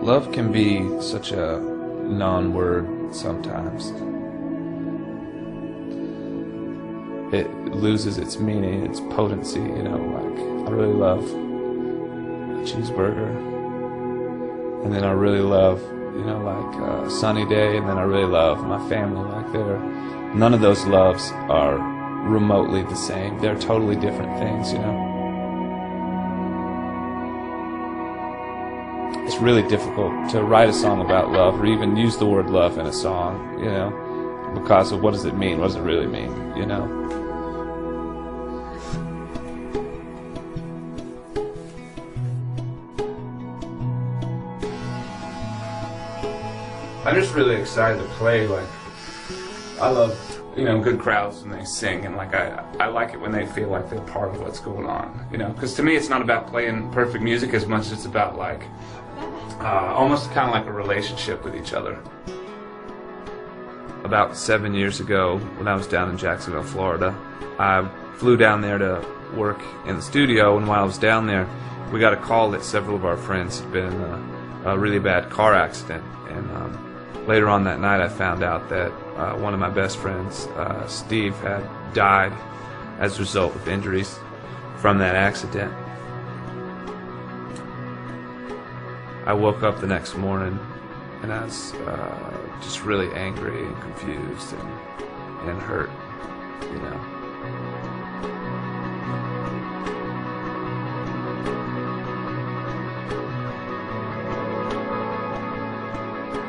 Love can be such a non-word sometimes. It loses its meaning, its potency, you know, like I really love a cheeseburger, and then I really love, you know, like a sunny day, and then I really love my family. Like none of those loves are remotely the same. They're totally different things, you know. It's really difficult to write a song about love or even use the word love in a song, you know, because of what does it mean? What does it really mean, you know? I'm just really excited to play. Like, I love, you know, good crowds when they sing, and like I like it when they feel like they're part of what's going on, you know, because to me it's not about playing perfect music as much as it's about like almost kind of like a relationship with each other. About 7 years ago, when I was down in Jacksonville, Florida, I flew down there to work in the studio, and while I was down there, we got a call that several of our friends had been in a really bad car accident, and later on that night I found out that one of my best friends, Steve, had died as a result of injuries from that accident. I woke up the next morning and I was just really angry and confused and hurt, you know.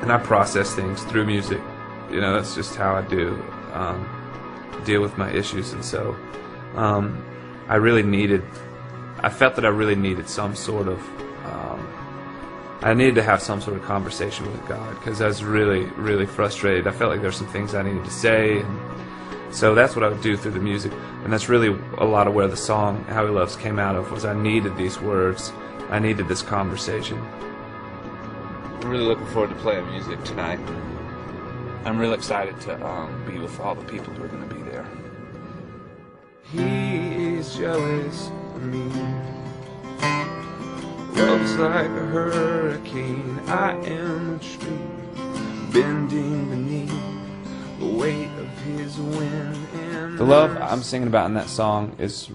And I process things through music, you know. That's just how I do deal with my issues. And so I felt that I really needed some sort of I needed to have some sort of conversation with God, because I was really, really frustrated. I felt like there were some things I needed to say, and so that's what I would do through the music. And that's really a lot of where the song How He Loves came out of, was I needed these words. I needed this conversation. I'm really looking forward to playing music tonight. I'm really excited to be with all the people who are going to be there. He is jealous of me. Love's like a hurricane. I am a tree bending beneath the weight of his wind. And the love I'm singing about in that song is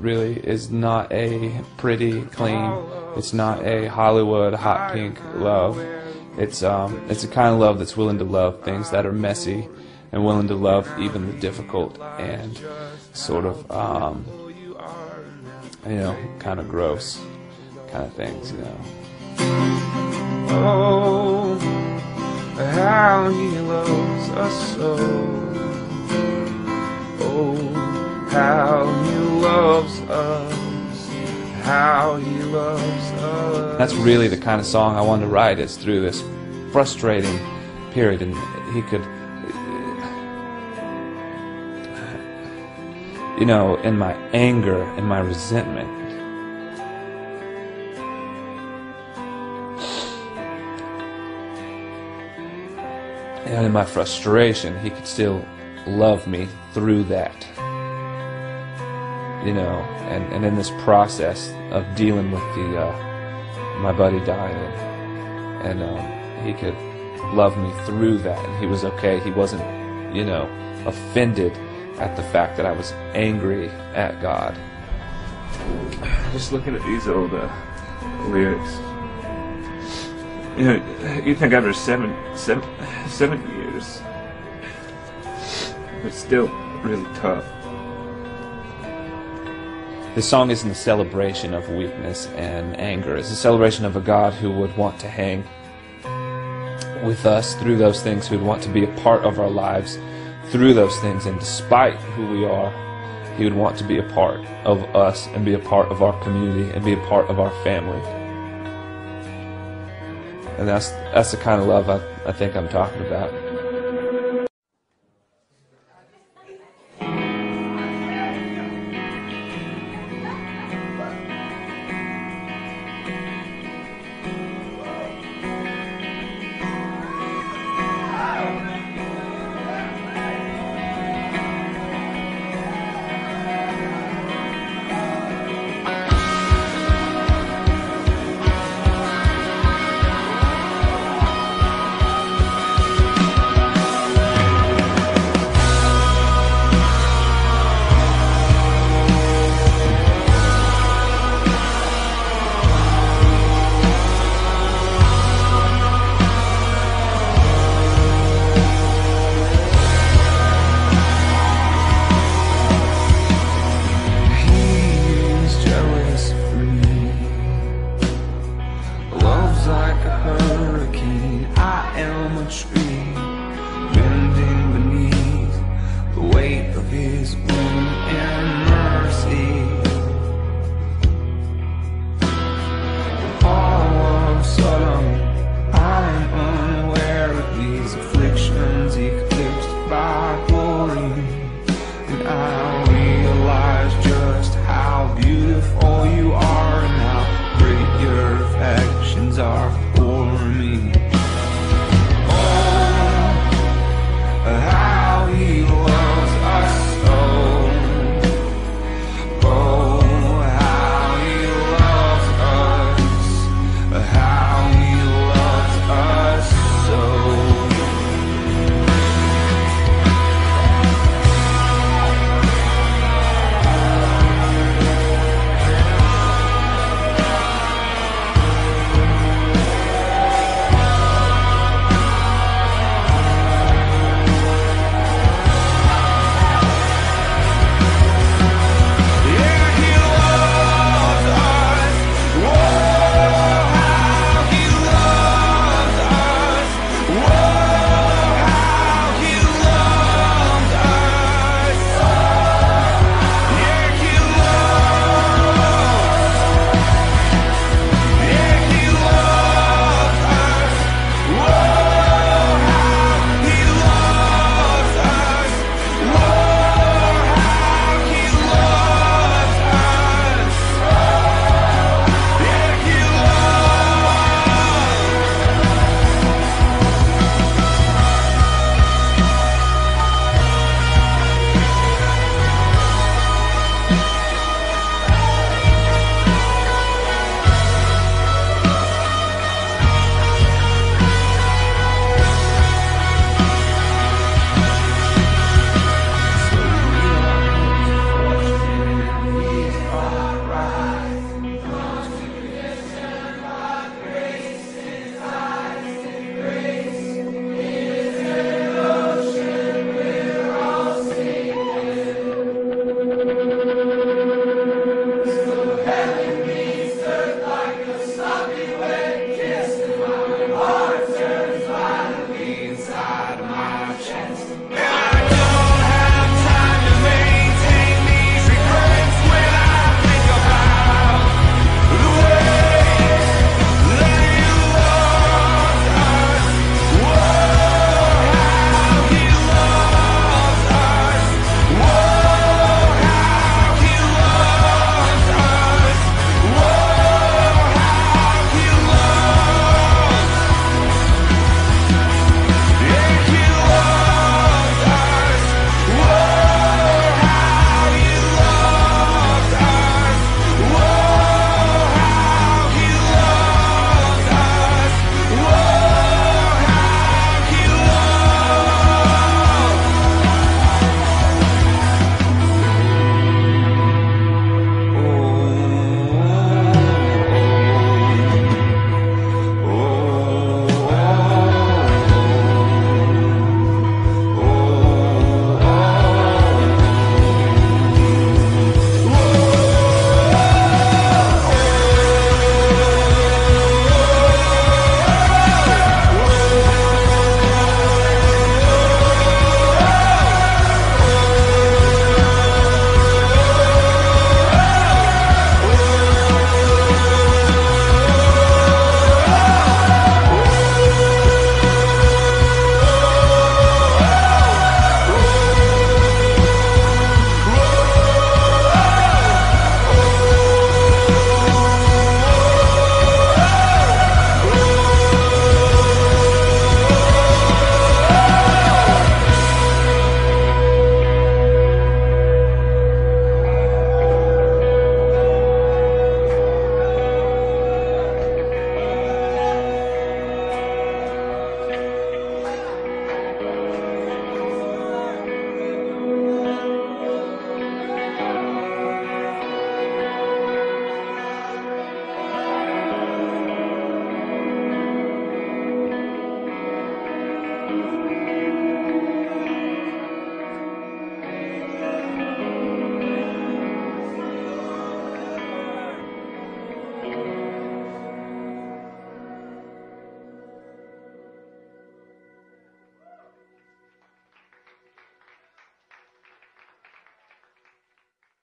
not a pretty, clean. It's not a Hollywood hot pink love. It's a kind of love that's willing to love things that are messy, and willing to love even the difficult and sort of you know, kind of gross kind of things, you know. Oh, how He loves us so. Oh, how He loves us. How He loves us. That's really the kind of song I wanted to write, is through this frustrating period, and He could, you know, in my anger and my resentment, and in my frustration, He could still love me through that, you know. And in this process of dealing with my buddy dying, and He could love me through that, and He was okay. He wasn't, you know, offended at the fact that I was angry at God. Just looking at these old lyrics, you know, you think after seven years, it's still really tough. This song isn't a celebration of weakness and anger. It's a celebration of a God who would want to hang with us through those things, who would want to be a part of our lives through those things, and despite who we are, He would want to be a part of us and be a part of our community and be a part of our family. And that's the kind of love I think I'm talking about. guys.